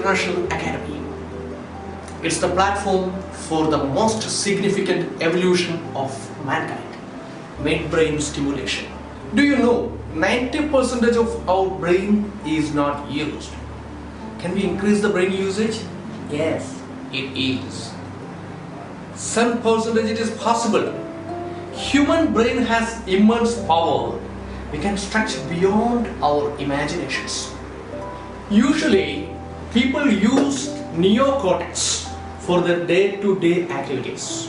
International Academy. It's the platform for the most significant evolution of mankind, midbrain stimulation. Do you know 90% of our brain is not used? Can we increase the brain usage? Yes, it is. Some percentage it is possible. Human brain has immense power. We can stretch beyond our imaginations. Usually, people use neocortex for their day-to-day activities.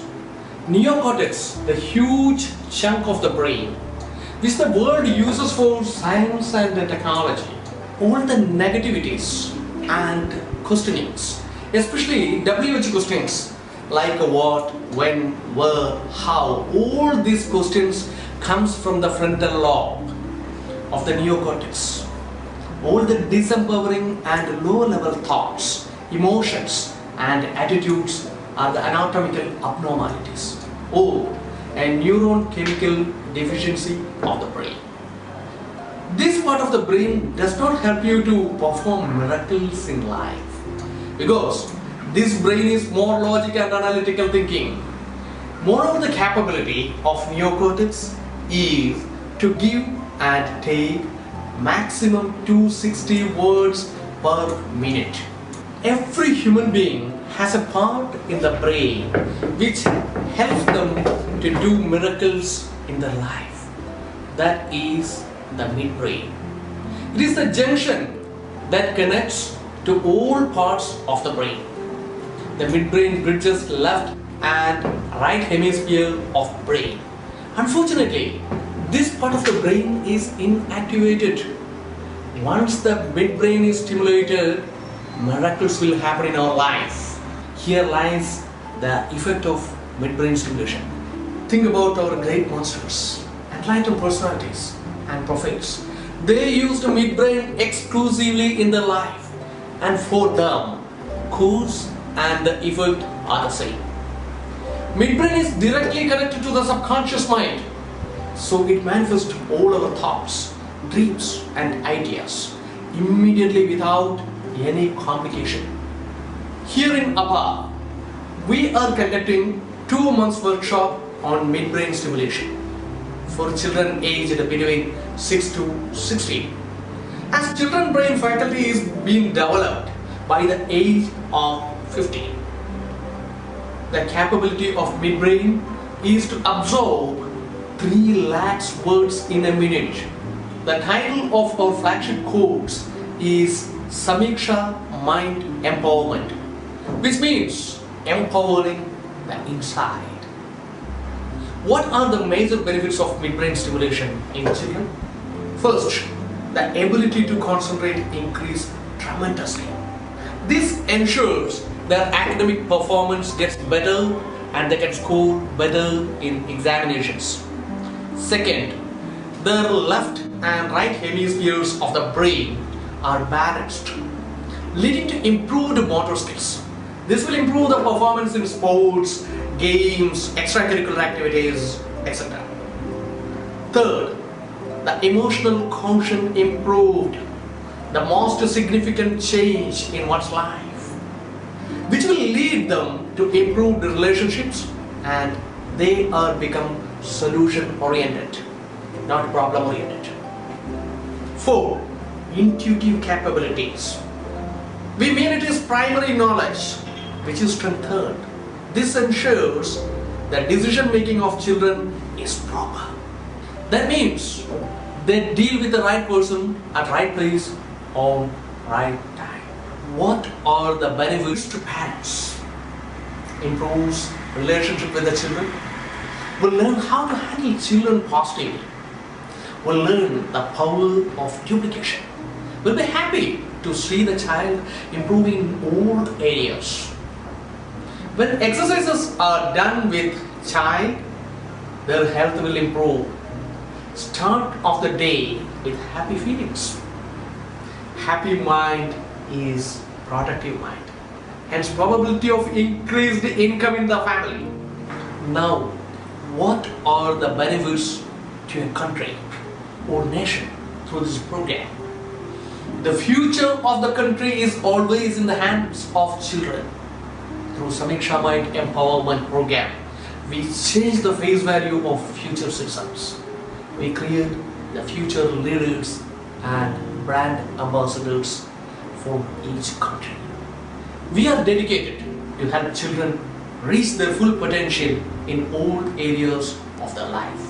Neocortex, the huge chunk of the brain, which the world uses for science and technology. All the negativities and questionings, especially WH questions like what, when, where, how, all these questions comes from the frontal lobe of the neocortex. All the disempowering and low-level thoughts, emotions and attitudes are the anatomical abnormalities or a neuron chemical deficiency of the brain. This part of the brain does not help you to perform miracles in life because this brain is more logic and analytical thinking. More of the capability of neocortex is to give and take maximum 260 words per minute. Every human being has a part in the brain which helps them to do miracles in their life. That is the midbrain. It is the junction that connects to all parts of the brain. The midbrain bridges left and right hemisphere of brain. Unfortunately, this part of the brain is inactivated. Once the midbrain is stimulated, miracles will happen in our life. Here lies the effect of midbrain stimulation. Think about our great monsters, enlightened personalities and prophets. They used midbrain exclusively in their life, and for them, cause and the effect are the same. Midbrain is directly connected to the subconscious mind, so it manifests all our thoughts, dreams and ideas immediately without any complication. Here in APA, we are conducting 2 months workshop on midbrain stimulation for children aged between 6 to 16. As children brain faculty is being developed by the age of 15. The capability of midbrain is to absorb 3 lakhs words in a minute. The title of our flagship course is Samiksha Mind Empowerment, which means empowering the inside. What are the major benefits of midbrain stimulation in children? First, the ability to concentrate increases tremendously. This ensures their academic performance gets better and they can score better in examinations. Second, their left and right hemispheres of the brain are balanced, leading to improved motor skills. This will improve the performance in sports, games, extracurricular activities, etc. Third, the emotional quotient improved, the most significant change in one's life, which will lead them to improved relationships, and they are become solution oriented, not problem oriented. 4. Intuitive capabilities. We mean it is primary knowledge which is strengthened. This ensures that decision making of children is proper. That means they deal with the right person at right place on right time. What are the benefits to parents? Improves relationship with the children. Will learn how to handle children positively. Will learn the power of duplication. Will be happy to see the child improving in all areas. When exercises are done with child, their health will improve. Start of the day with happy feelings. Happy mind is productive mind. Hence probability of increased income in the family. Now, what are the benefits to a country or nation through this program? The future of the country is always in the hands of children. Through Samiksha Mind Empowerment Program, we change the face value of future citizens. We create the future leaders and brand ambassadors for each country. We are dedicated to help children reach their full potential in all areas of their life.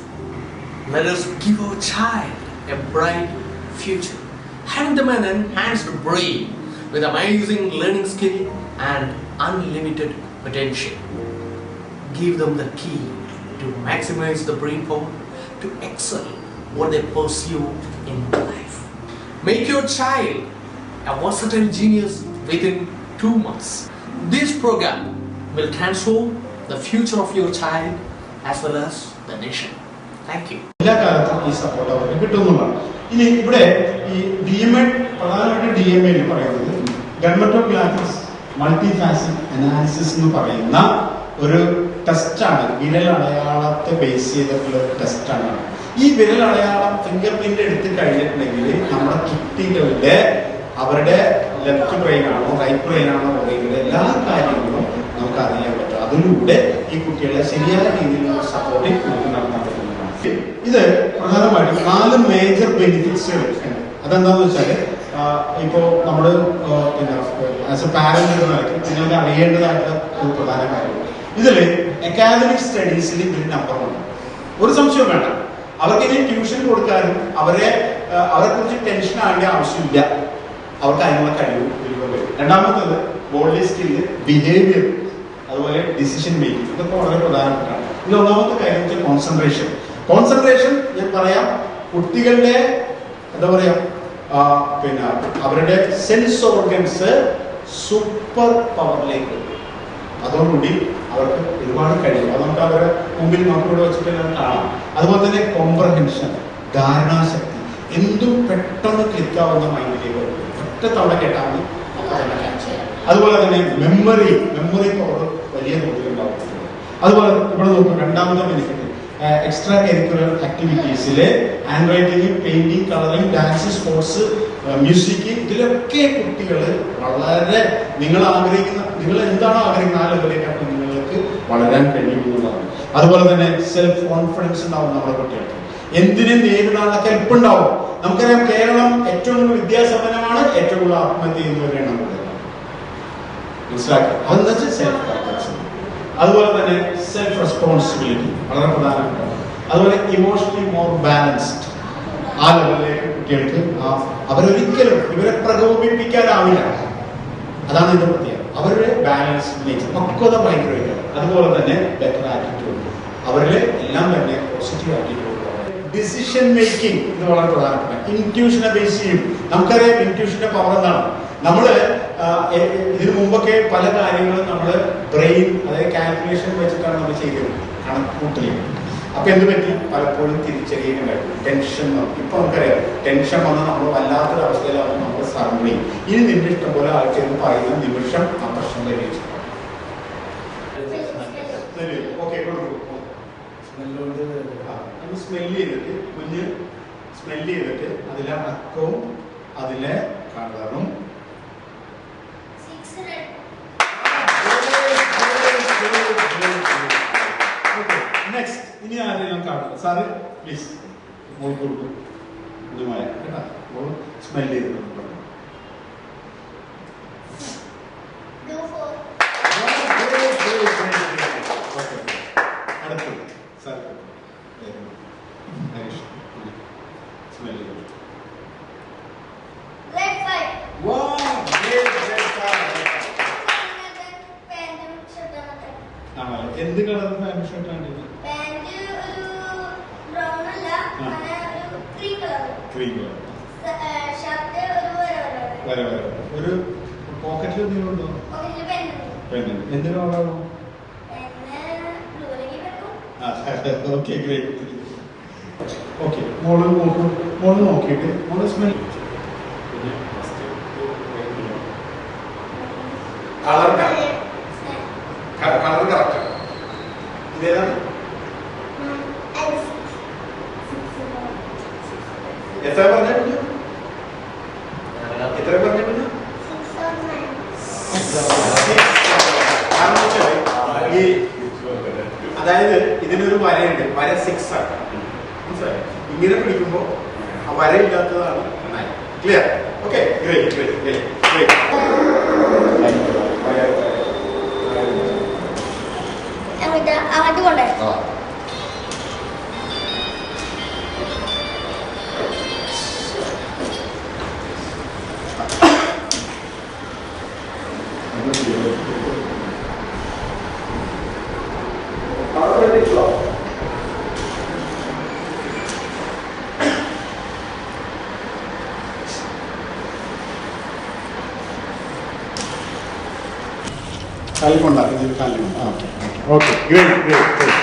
Let us give our child a bright future, having them an enhanced brain with amazing learning skill and unlimited potential. Give them the key to maximize the brain power to excel what they pursue in life. Make your child a versatile genius within 2 months. This program will transform the future of your child as well as the nation. Thank you. എല്ലാ കാലത്തും ഈ support അവർക്ക് കിട്ടുന്നതാണ്. ഇനി ഇവിടെ ഈ DMA പ്രധാനമായിട്ട് DMA പറയുന്നത് ഡെർമറ്റോഗ്രാഫിക്സ് മൾട്ടി ഫാസിക് അനാലിസിസ് എന്ന് പറയുന്ന ഒരു ടെസ്റ്റാണ്. വിരലടയാളത്തെ ബേസ് ചെയ്തിട്ടുള്ള ഒരു ടെസ്റ്റാണ്. ഈ വിരലടയാളം ഫിംഗർ പ്രിന്റ് എടുത്ത് കഴിഞ്ഞിട്ടുണ്ടെങ്കിൽ നമ്മുടെ കുട്ടികളുടെ അവരുടെ ലെഫ്റ്റ് ബ്രെയിൻ ആണോ റൈറ്റ് ബ്രെയിൻ ആണോ പറയുന്നത് എല്ലാ കാര്യങ്ങളും നമുക്ക് അറിയാൻ പറ്റും. അതിലൂടെ ഈ കുട്ടികളെ ശരിയായ രീതിയിലുള്ള സപ്പോർട്ടിങ് നമുക്ക് നടത്താൻ പറ്റുന്നതാണ്. ഇത് പ്രധാനമായിട്ടും 4 മേജർ ബെനിഫിറ്റ്സുകൾ ഉണ്ട്. അതെന്താന്ന് വെച്ചാല് ഇപ്പോ നമ്മള് പിന്നെ ആസ് എ പാരന്റ് എന്ന നിലയ്ക്ക് നിങ്ങൾക്ക് അറിയേണ്ടതായിട്ടുള്ള ഒരു പ്രധാന കാര്യം ഇതില് അക്കാദമിക് സ്റ്റഡീസിൽ ഇവര് നമ്പർ 1. ഒരു സംശയവും വേണ്ട. അവർക്ക് ഇനി ട്യൂഷൻ കൊടുക്കാനും അവരെ കുറിച്ച് ടെൻഷൻ ആകേണ്ട ആവശ്യമില്ല. അവർക്ക് അതിനുള്ള കഴിവ് വരും. രണ്ടാമത്തേത് ബോഡി സ്കില്ല്, ബിഹേവിയർ, അതുപോലെ ഡിസിഷൻ മേക്കിംഗ്, ഇതൊക്കെ വളരെ പ്രധാനപ്പെട്ടാണ്. ഇതിൽ ഒന്നാമത്തെ കാര്യം വെച്ചാൽ കോൺസെൻട്രേഷൻ ഞാൻ പറയാം. കുട്ടികളുടെ എന്താ പറയാ പിന്നെ അവരുടെ സെൻസ് ഓർഗൻസ് സൂപ്പർ പവറിലേക്ക് അതോടുകൂടി അവർക്ക് ഒരുപാട് കഴിയും. അത് നമുക്ക് അവരുടെ മുമ്പിൽ നമുക്കിവിടെ വെച്ചിട്ട് കാണാം. അതുപോലെ തന്നെ കോംപ്രഹെൻഷൻ, ധാരണാശക്തി, എന്തും പെട്ടെന്ന് ക്ലിക്കാവുന്ന മൈൻഡിലേക്ക് ഒറ്റ തവണ കേട്ടാൽ മതി അപ്പോൾ തന്നെ ക്യാച്ച് ചെയ്യാം. അതുപോലെ തന്നെ മെമ്മറി പവർ വലിയ തോതിലുണ്ടാവും. അതുപോലെ ഇവിടെ നോക്കും രണ്ടാമത്തെ ബെനിഫിറ്റ് എക്സ്ട്രാ കരിക്കുലർ ആക്ടിവിറ്റീസില് handwriting, painting, colouring, dance, sports, music, ഇതിലൊക്കെ കുട്ടികൾ വളരെ നിങ്ങൾ എന്താണോ ആഗ്രഹിക്കുന്ന ആ ലെവലിലേക്ക് നിങ്ങൾക്ക് വളരാൻ കഴിയുന്നതാണ്. അതുപോലെ തന്നെ സെൽഫ് കോൺഫിഡൻസ് ഉണ്ടാവും നമ്മുടെ കുട്ടികൾക്ക്. എന്തിനും നേരിടാനുള്ള കെൽപ്പുണ്ടാവും. നമുക്കറിയാം കേരളം ഏറ്റവും കൂടുതൽ വിദ്യാസമ്പന്നമാണ്, ഏറ്റവും കൂടുതൽ ആത്മഹത്യ ചെയ്യുന്നവരെയാണ് നമ്മൾ മനസ്സിലാക്കുക. അതെന്ന് വെച്ചാൽ സെൽഫ് കോൺഫിഡൻസ്. അതുപോലെ തന്നെ സെൽഫ് റെസ്പോൺസിബിലിറ്റി വളരെ പ്രധാനപ്പെട്ട. അതുപോലെ ഇമോഷണലി മോർ ബാലൻസ്ഡ്. ആ ലെവലിലേക്ക് കുട്ടികൾക്ക് അവരൊരിക്കലും ഇവരെ പ്രകോപിപ്പിക്കാനാവില്ല. അതാണ് ഇതിന്റെ പ്രത്യേകത. അവരുടെ ബാലൻസ് നേച്ചർ, പക്വത ഭയങ്കരമായിട്ട്. അതുപോലെ തന്നെ ബെറ്റർ ആറ്റിറ്റ്യൂഡ്, അവരിലെ എല്ലാം തന്നെ പോസിറ്റീവ് ആറ്റിറ്റ്യൂഡ്. ഡിസിഷൻ മേക്കിംഗ് ഇത് വളരെ പ്രധാനപ്പെട്ട. ഇൻറ്റ്യൂഷനെ ബേസ് ചെയ്യും. നമുക്കറിയാം ഇൻറ്റ്യൂഷന്റെ പവർ എന്താണ്. നമ്മള് ഇതിനു മുമ്പൊക്കെ പല കാര്യങ്ങളും നമ്മള് ബ്രെയിൻ അതായത് കാൽക്കുലേഷൻ വെച്ചിട്ടാണ് നമ്മൾ ചെയ്തത്, കണക്കൂട്ടല്. അപ്പൊ എന്ത് പറ്റി പലപ്പോഴും തിരിച്ചറിയുന്നുണ്ടായിരുന്നു ടെൻഷൻ. ഇപ്പൊ നമുക്കറിയാം ടെൻഷൻ വന്ന് നമ്മൾ വല്ലാത്തൊരു അവസ്ഥയിലാവും നമ്മൾ സറണ്ടർ ചെയ്യും. ഇനി നിന്റെ ഇഷ്ടം പോലെ ആൾക്കാർ പറയുന്ന നിമിഷം ആ പ്രശ്നം പരിഹരിച്ചു. സ്മെല്ല് ചെയ്തിട്ട് കുഞ്ഞ് സ്മെല്ല് ചെയ്തിട്ട് അതിലെ അക്കവും അതിലെ കളറും നെക്സ്റ്റ്. ഇനി ആരെയും കാണുക സാറ് പ്ലീസ് മോൾ കൊടുക്കും. കുഞ്ഞുമായ കേട്ടാ മോൾ സ്മെല് ചെയ്തിട്ടുണ്ട്. അടുത്തത് സാർ ഹരീഷ് സ്മെല് ചെയ്തു. എന്ത് കളർ പാന്റ് ഷർട്ടാണ് ഇത്? ഒരു പോക്കറ്റിൽ എന്തെങ്കിലും എന്ത് കളറാണോ? Okay great. ഓക്കെ മോള് നോക്കിയിട്ട് മോള് സ്മെൽ കളർ കറക്റ്റ്. ഇതേതാണ്? എത്ര പറഞ്ഞു? അതായത് ഇതിനൊരു വരയുണ്ട്, വര 6 ആണ്. മനസ്സിലായി? ഇങ്ങനെ പിടിക്കുമ്പോൾ ആ വരയില്ലാത്തതാണ് clear. Okay, great great great great. അതുകൊണ്ടേ കാലിക്കൊണ്ടാ, കാലിക്കൊണ്ട. Okay, great great.